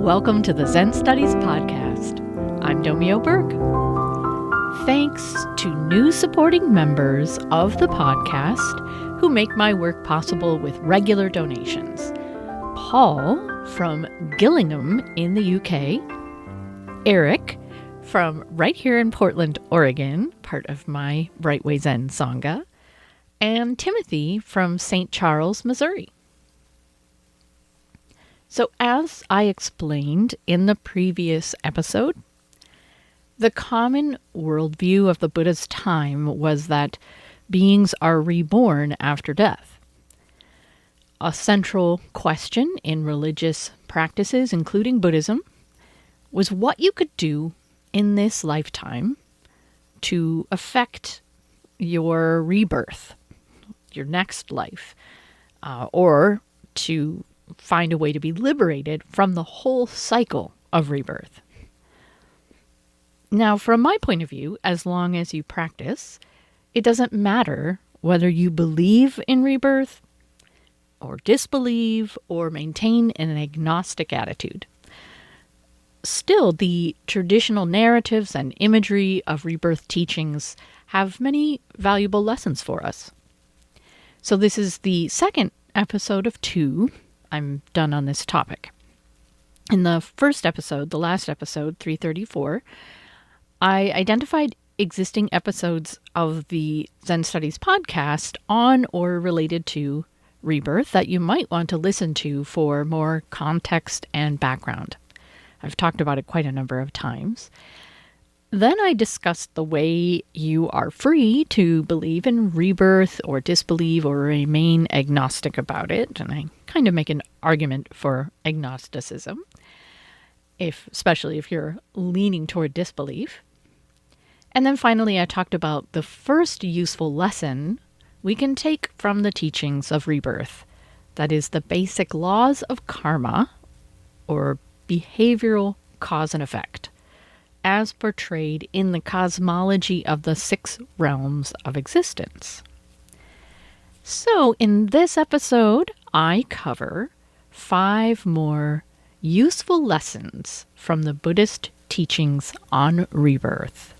Welcome to the Zen Studies Podcast. I'm Domio Berg. Thanks to new supporting members of the podcast who make my work possible with regular donations. Paul from Gillingham in the UK, Eric from right here in Portland, Oregon, part of my Brightway Zen Sangha, and Timothy from St. Charles, Missouri. So as I explained in the previous episode, the common worldview of the Buddha's time was that beings are reborn after death. A central question in religious practices, including Buddhism, was what you could do in this lifetime to affect your rebirth, your next life, or to find a way to be liberated from the whole cycle of rebirth. Now, from my point of view, as long as you practice, it doesn't matter whether you believe in rebirth or disbelieve or maintain an agnostic attitude. Still, the traditional narratives and imagery of rebirth teachings have many valuable lessons for us. So this is the second episode of 2 I'm done on this topic. In the first episode, the last episode, 334, I identified existing episodes of the Zen Studies podcast on or related to rebirth that you might want to listen to for more context and background. I've talked about it quite a number of times. Then I discussed the way you are free to believe in rebirth or disbelieve or remain agnostic about it. And I kind of make an argument for agnosticism, especially if you're leaning toward disbelief. And then finally, I talked about the first useful lesson we can take from the teachings of rebirth. That is the basic laws of karma, or behavioral cause and effect, as portrayed in the cosmology of the 6 realms of existence. So in this episode, I cover 5 more useful lessons from the Buddhist teachings on rebirth.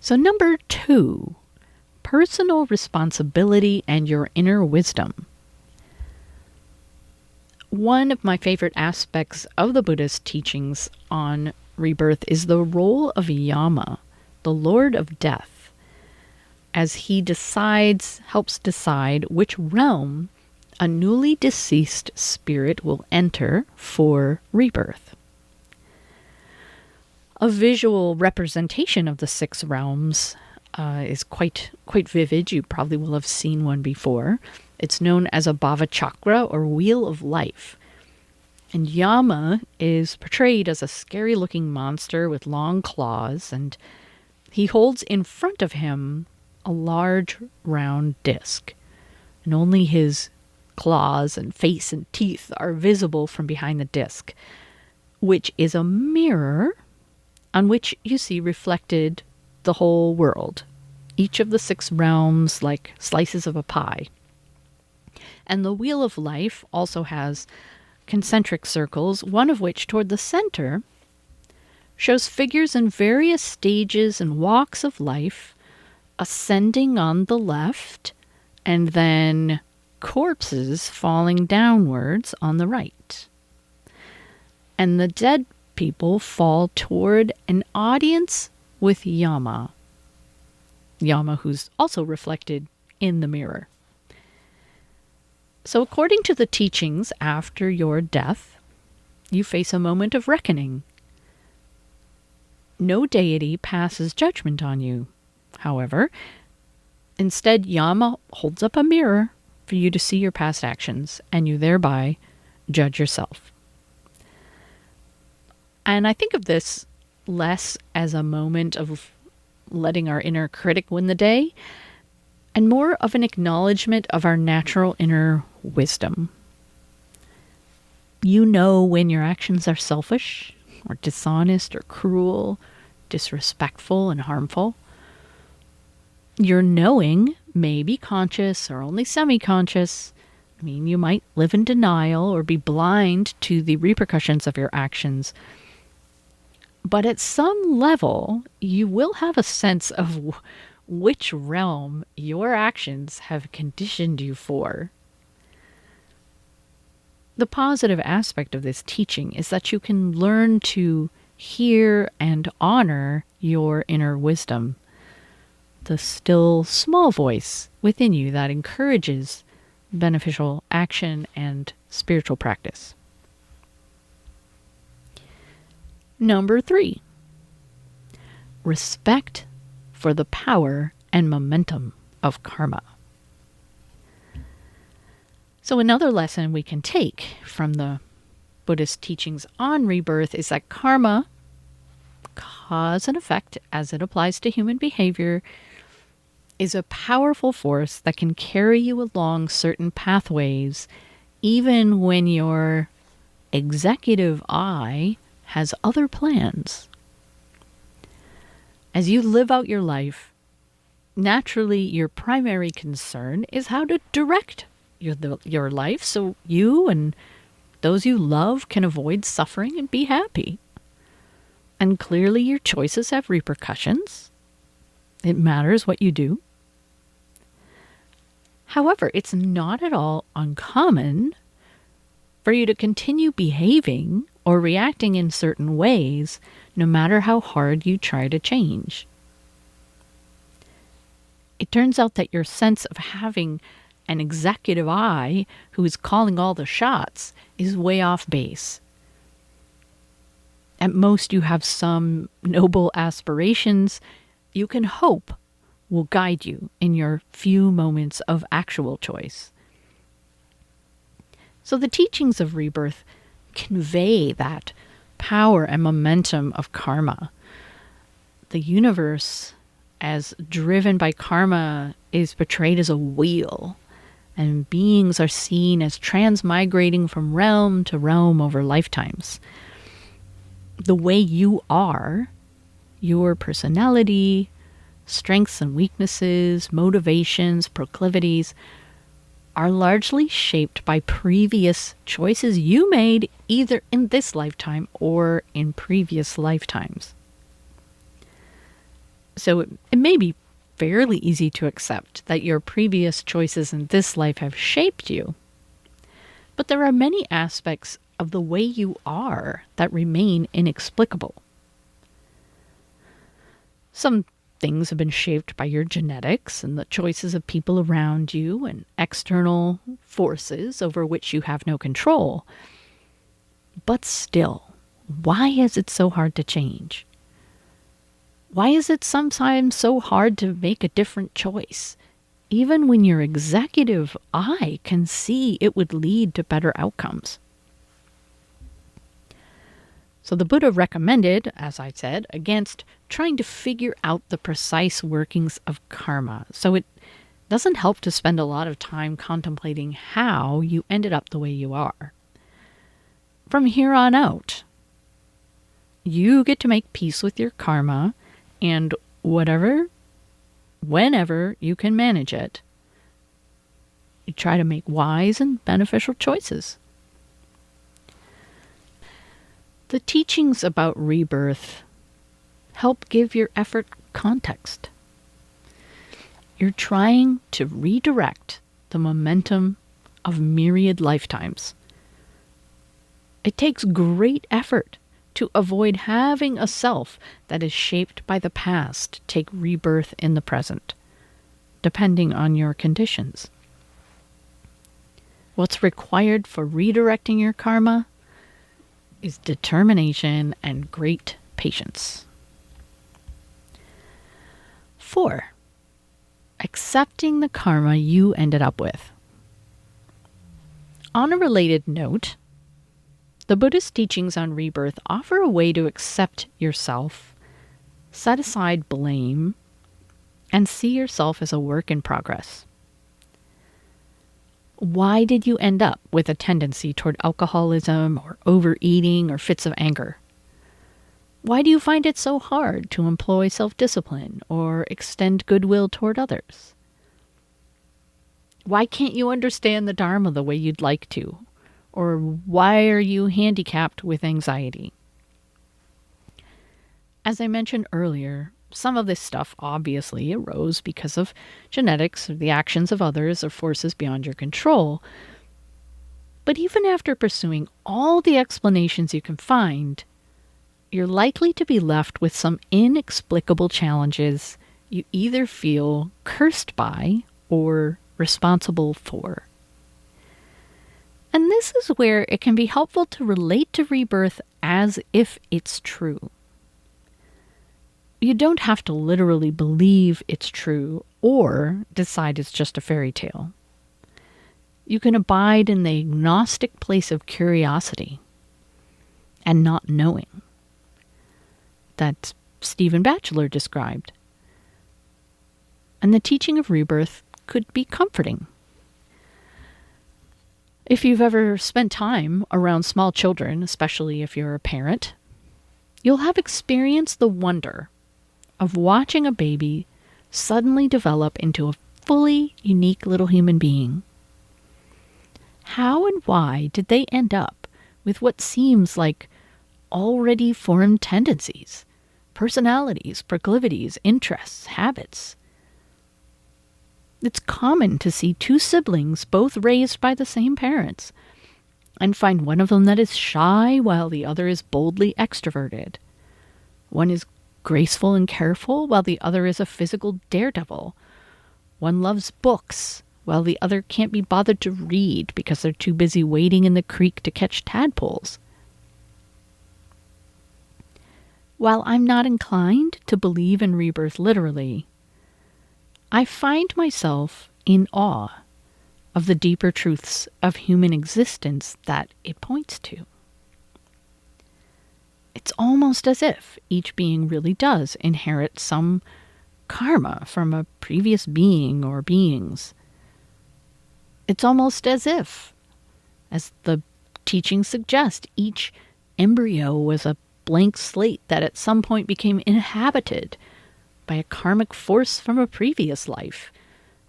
So number 2, personal responsibility and your inner wisdom. One of my favorite aspects of the Buddhist teachings on rebirth is the role of Yama, the Lord of Death, as he helps decide which realm a newly deceased spirit will enter for rebirth. A visual representation of the 6 realms is quite vivid. You probably will have seen one before. It's known as a Bhava Chakra, or Wheel of Life. And Yama is portrayed as a scary-looking monster with long claws, and he holds in front of him a large round disc. And only his claws and face and teeth are visible from behind the disc, which is a mirror on which you see reflected the whole world, each of the 6 realms like slices of a pie. And the Wheel of Life also has concentric circles, one of which toward the center shows figures in various stages and walks of life, ascending on the left, and then corpses falling downwards on the right. And the dead people fall toward an audience with Yama, who's also reflected in the mirror. So according to the teachings, after your death, you face a moment of reckoning. No deity passes judgment on you. However, instead, Yama holds up a mirror for you to see your past actions, and you thereby judge yourself. And I think of this less as a moment of letting our inner critic win the day, and more of an acknowledgement of our natural inner wisdom. You know when your actions are selfish, or dishonest, or cruel, disrespectful, and harmful. Your knowing may be conscious or only semi-conscious, I mean, you might live in denial or be blind to the repercussions of your actions. But at some level, you will have a sense of which realm your actions have conditioned you for. The positive aspect of this teaching is that you can learn to hear and honor your inner wisdom, the still small voice within you that encourages beneficial action and spiritual practice. Number 3, respect for the power and momentum of karma. So another lesson we can take from the Buddhist teachings on rebirth is that karma, cause and effect as it applies to human behavior, is a powerful force that can carry you along certain pathways even when your executive I has other plans. As you live out your life, naturally your primary concern is how to direct your life so you and those you love can avoid suffering and be happy. And clearly your choices have repercussions. It matters what you do. However, it's not at all uncommon for you to continue behaving or reacting in certain ways, no matter how hard you try to change. It turns out that your sense of having an executive I who is calling all the shots is way off base. At most, you have some noble aspirations you can hope will guide you in your few moments of actual choice. So the teachings of rebirth convey that power and momentum of karma. The universe, as driven by karma, is portrayed as a wheel, and beings are seen as transmigrating from realm to realm over lifetimes. The way you are, your personality, strengths and weaknesses, motivations, proclivities, are largely shaped by previous choices you made either in this lifetime or in previous lifetimes. So it may be fairly easy to accept that your previous choices in this life have shaped you, but there are many aspects of the way you are that remain inexplicable. Some things have been shaped by your genetics and the choices of people around you and external forces over which you have no control. But still, why is it so hard to change? Why is it sometimes so hard to make a different choice, even when your executive I can see it would lead to better outcomes? So the Buddha recommended, as I said, against trying to figure out the precise workings of karma. So it doesn't help to spend a lot of time contemplating how you ended up the way you are. From here on out, you get to make peace with your karma, and whenever you can manage it, you try to make wise and beneficial choices. The teachings about rebirth help give your effort context. You're trying to redirect the momentum of myriad lifetimes. It takes great effort to avoid having a self that is shaped by the past take rebirth in the present, depending on your conditions. What's required for redirecting your karma is determination and great patience. 4, accepting the karma you ended up with. On a related note, the Buddhist teachings on rebirth offer a way to accept yourself, set aside blame, and see yourself as a work in progress. Why did you end up with a tendency toward alcoholism or overeating or fits of anger? Why do you find it so hard to employ self-discipline or extend goodwill toward others? Why can't you understand the Dharma the way you'd like to? Or why are you handicapped with anxiety? As I mentioned earlier, some of this stuff obviously arose because of genetics, or the actions of others, or forces beyond your control. But even after pursuing all the explanations you can find, you're likely to be left with some inexplicable challenges you either feel cursed by or responsible for. And this is where it can be helpful to relate to rebirth as if it's true. You don't have to literally believe it's true or decide it's just a fairy tale. You can abide in the agnostic place of curiosity and not knowing that Stephen Batchelor described. And the teaching of rebirth could be comforting. If you've ever spent time around small children, especially if you're a parent, you'll have experienced the wonder of watching a baby suddenly develop into a fully unique little human being. How and why did they end up with what seems like already formed tendencies, personalities, proclivities, interests, habits? It's common to see two siblings both raised by the same parents and find one of them that is shy while the other is boldly extroverted. One is graceful and careful while the other is a physical daredevil. One loves books while the other can't be bothered to read because they're too busy wading in the creek to catch tadpoles. While I'm not inclined to believe in rebirth literally, I find myself in awe of the deeper truths of human existence that it points to. It's almost as if each being really does inherit some karma from a previous being or beings. It's almost as if, as the teachings suggest, each embryo was a blank slate that at some point became inhabited by a karmic force from a previous life,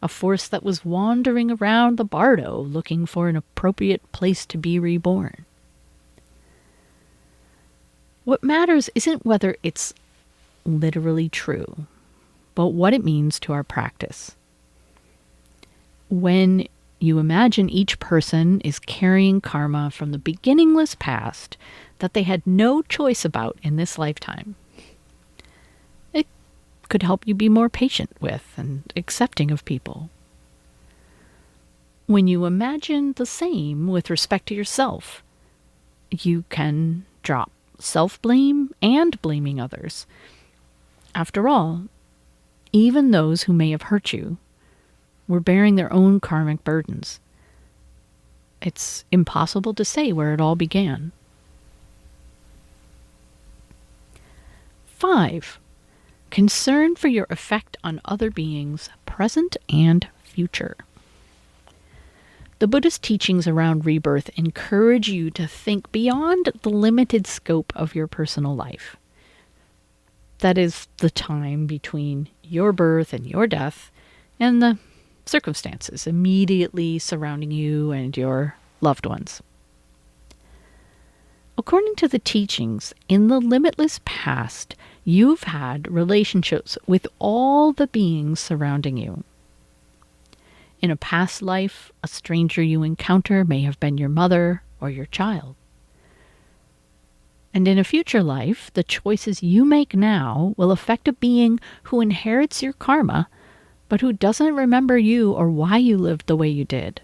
a force that was wandering around the bardo looking for an appropriate place to be reborn. What matters isn't whether it's literally true, but what it means to our practice. When you imagine each person is carrying karma from the beginningless past that they had no choice about in this lifetime, it could help you be more patient with and accepting of people. When you imagine the same with respect to yourself, you can drop self-blame and blaming others. After all, even those who may have hurt you were bearing their own karmic burdens. It's impossible to say where it all began. 5. Concern for your effect on other beings, present and future. The Buddhist teachings around rebirth encourage you to think beyond the limited scope of your personal life. That is the time between your birth and your death and the circumstances immediately surrounding you and your loved ones. According to the teachings, in the limitless past, you've had relationships with all the beings surrounding you. In a past life, a stranger you encounter may have been your mother or your child. And in a future life, the choices you make now will affect a being who inherits your karma, but who doesn't remember you or why you lived the way you did.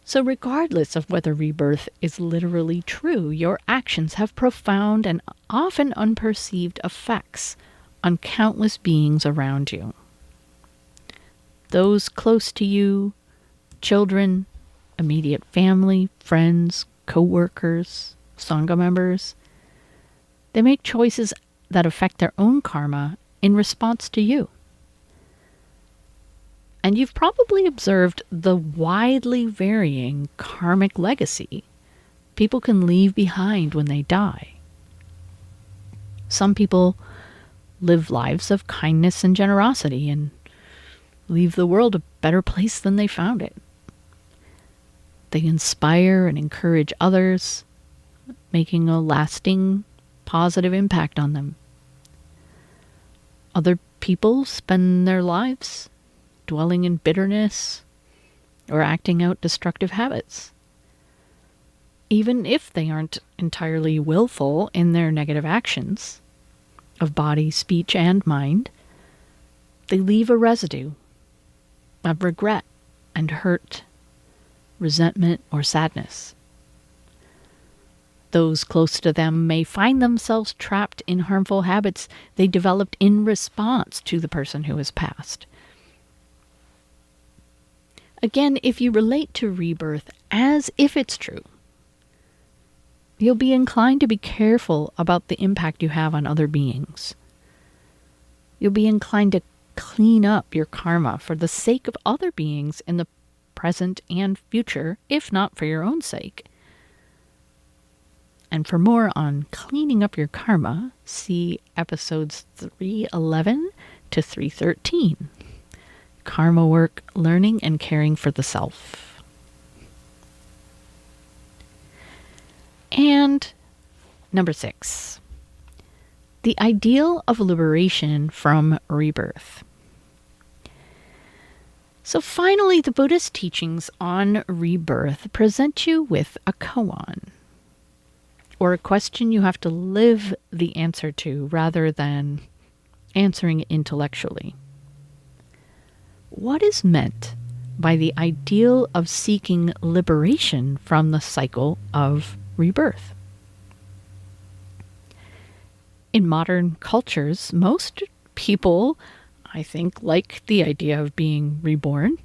So regardless of whether rebirth is literally true, your actions have profound and often unperceived effects on countless beings around you. Those close to you, children, immediate family, friends, co-workers, Sangha members, they make choices that affect their own karma in response to you. And you've probably observed the widely varying karmic legacy people can leave behind when they die. Some people live lives of kindness and generosity and leave the world a better place than they found it. They inspire and encourage others, making a lasting, positive impact on them. Other people spend their lives dwelling in bitterness or acting out destructive habits. Even if they aren't entirely willful in their negative actions of body, speech, and mind, they leave a residue of regret and hurt, resentment, or sadness. Those close to them may find themselves trapped in harmful habits they developed in response to the person who has passed. Again, if you relate to rebirth as if it's true, you'll be inclined to be careful about the impact you have on other beings. You'll be inclined to clean up your karma for the sake of other beings in the present and future, if not for your own sake. And for more on cleaning up your karma, see episodes 311 to 313. Karma work, learning and caring for the self. And number 6, the ideal of liberation from rebirth. So finally, the Buddhist teachings on rebirth present you with a koan, or a question you have to live the answer to rather than answering it intellectually. What is meant by the ideal of seeking liberation from the cycle of rebirth? In modern cultures, most people, I think, like the idea of being reborn,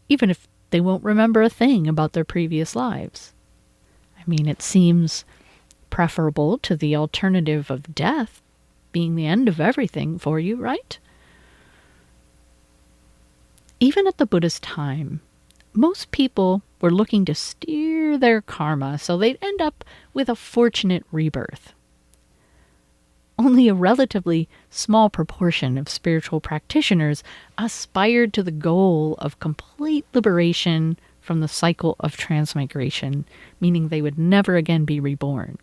even if they won't remember a thing about their previous lives. I mean, it seems preferable to the alternative of death being the end of everything for you, right? Even at the Buddhist time, most people were looking to steer their karma so they'd end up with a fortunate rebirth. Only a relatively small proportion of spiritual practitioners aspired to the goal of complete liberation from the cycle of transmigration, meaning they would never again be reborn.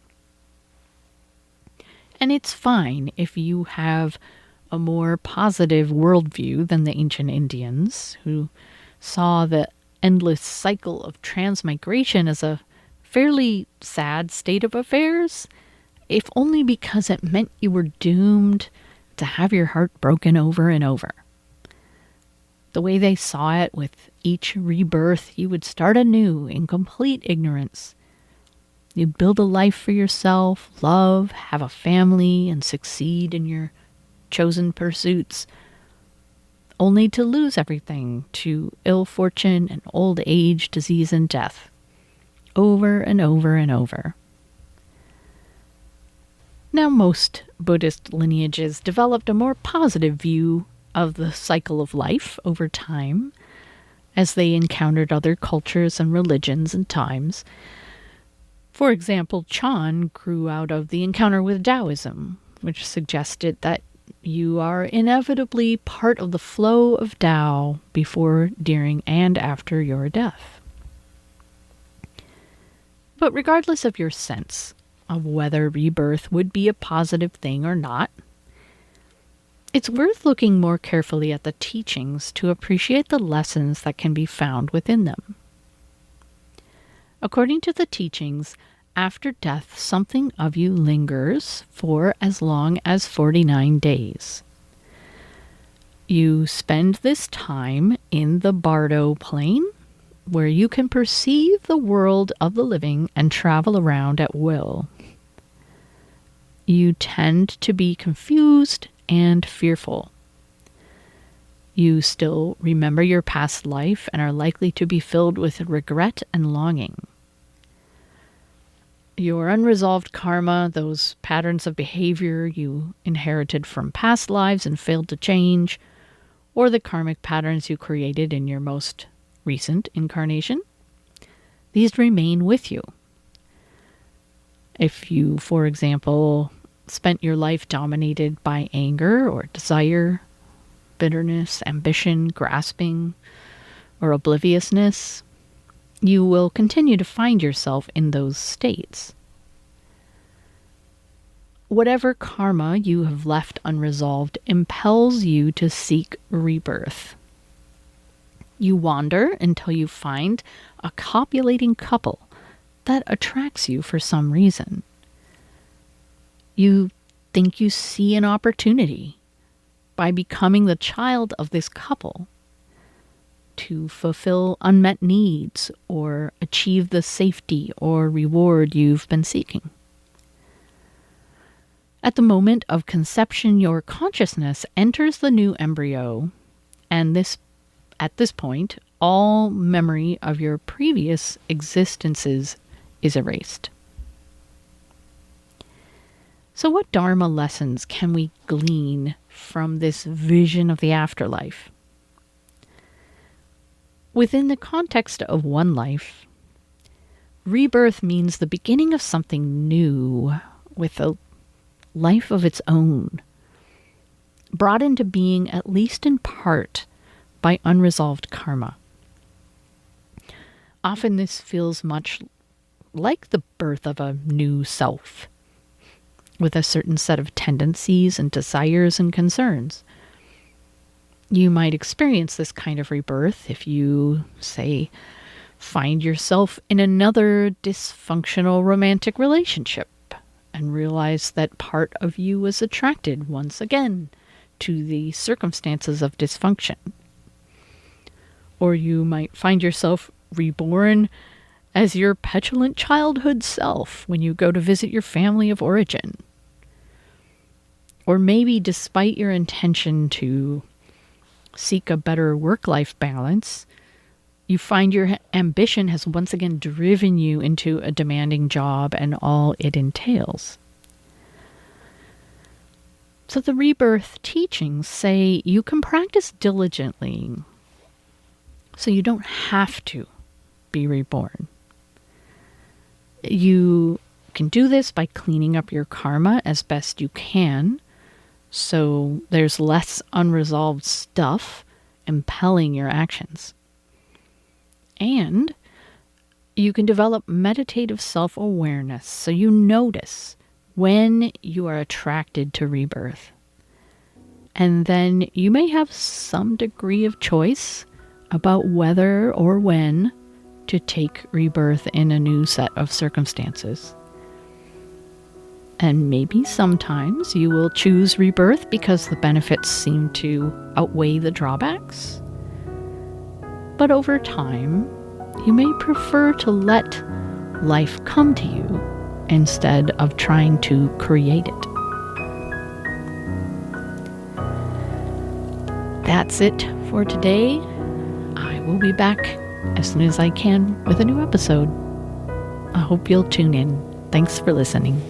And it's fine if you have a more positive worldview than the ancient Indians, who saw the endless cycle of transmigration as a fairly sad state of affairs, if only because it meant you were doomed to have your heart broken over and over. The way they saw it, with each rebirth, you would start anew in complete ignorance. You'd build a life for yourself, love, have a family, and succeed in your chosen pursuits, only to lose everything to ill fortune and old age, disease, and death, over and over and over. Now, most Buddhist lineages developed a more positive view of the cycle of life over time as they encountered other cultures and religions and times. For example, Chan grew out of the encounter with Taoism, which suggested that you are inevitably part of the flow of Tao before, during, and after your death. But regardless of your sense of whether rebirth would be a positive thing or not, it's worth looking more carefully at the teachings to appreciate the lessons that can be found within them. According to the teachings, after death, something of you lingers for as long as 49 days. You spend this time in the Bardo plane, where you can perceive the world of the living and travel around at will. You tend to be confused and fearful. You still remember your past life and are likely to be filled with regret and longing. Your unresolved karma, those patterns of behavior you inherited from past lives and failed to change, or the karmic patterns you created in your most recent incarnation, these remain with you. If you, for example, spent your life dominated by anger or desire, bitterness, ambition, grasping, or obliviousness, you will continue to find yourself in those states. Whatever karma you have left unresolved impels you to seek rebirth. You wander until you find a copulating couple that attracts you for some reason. You think you see an opportunity by becoming the child of this couple to fulfill unmet needs or achieve the safety or reward you've been seeking. At the moment of conception, your consciousness enters the new embryo, and at this point, all memory of your previous existences is erased. So what Dharma lessons can we glean from this vision of the afterlife? Within the context of one life, rebirth means the beginning of something new with a life of its own, brought into being at least in part by unresolved karma. Often this feels much like the birth of a new self, with a certain set of tendencies and desires and concerns. You might experience this kind of rebirth if you, say, find yourself in another dysfunctional romantic relationship and realize that part of you was attracted once again to the circumstances of dysfunction. Or you might find yourself reborn as your petulant childhood self when you go to visit your family of origin. Or maybe despite your intention to seek a better work-life balance, you find your ambition has once again driven you into a demanding job and all it entails. So the rebirth teachings say you can practice diligently so you don't have to be reborn. You can do this by cleaning up your karma as best you can, so there's less unresolved stuff impelling your actions. And you can develop meditative self-awareness so you notice when you are attracted to rebirth. And then you may have some degree of choice about whether or when to take rebirth in a new set of circumstances. And maybe sometimes you will choose rebirth because the benefits seem to outweigh the drawbacks. But over time, you may prefer to let life come to you instead of trying to create it. That's it for today. I will be back as soon as I can with a new episode. I hope you'll tune in. Thanks for listening.